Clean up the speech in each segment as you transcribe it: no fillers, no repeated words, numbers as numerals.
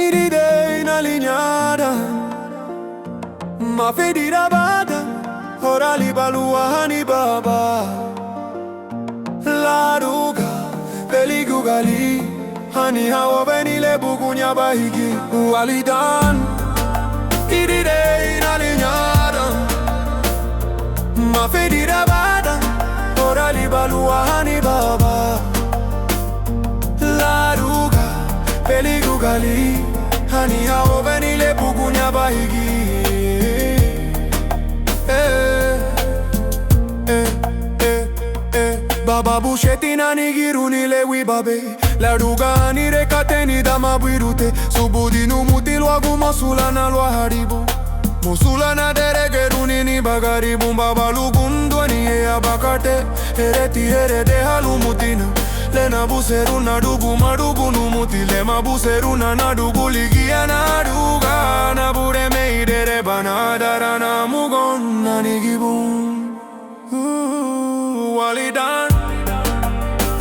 Iride inalinyada mafedira bada orali baluahani baba laruga peligugali hani hawa benile bugunya bahigi Uwali dan iride inalinyada mafedira bada orali baluahani baba laruga peligugali hani hawa benile bugunya bahigi Baba busheti na nigiruni lewi babe Laruga ni rekate ni dama birute Subudi nu muti luagu mosula na lua haribu Musula na deregeruni ni bagaribu Baba lugundu ni e abakate Hereti herede halu mutina Lena buseru na dugu madugu nu muti Lema buseru na dugu ligia na duga Na bure me idere banadara na mugon na nigibun Uwali dan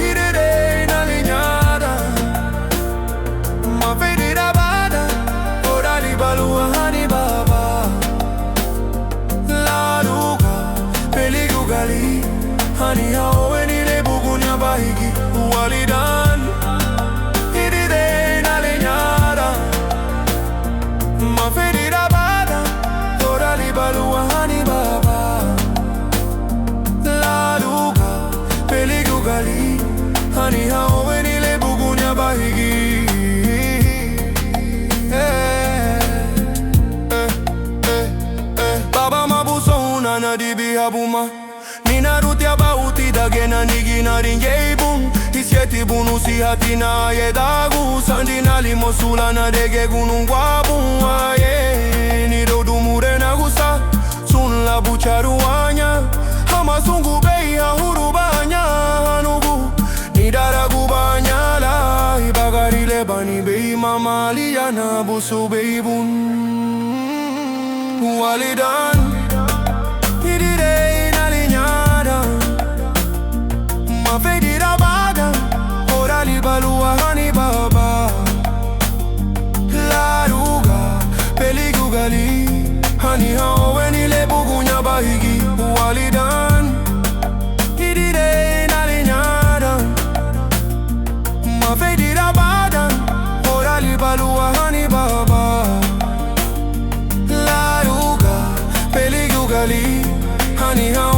iride inalinyada mafedira bada orali baluahani baba laruga peligugali hani hawe nile bugunya bahigi Uwali dan iride inalinyada mafedira bada orali baluahani baba peligugali hani hawe nile bugunya bahigi Baba mabuso una na dibi habuma Nina rutia bauti dagena nigina ringeibun Isieti bunu si hatina yedagu Sandina limosula na dege gunungwabu Nido dumure na gusa Sun la bucharuanya Hama sungu beya hurubanya hanugu Nidara gubanya la Ibagari lebani beyi mamali yana busu beyibun Uwali dan iride inalinyada mafedira bada orali baluahani baba laruga peligugali hani hawe nile bugunya bahigi Uwali dan iride inalinyada mafedira bada orali baluahani baba laruga peligugali hani hawe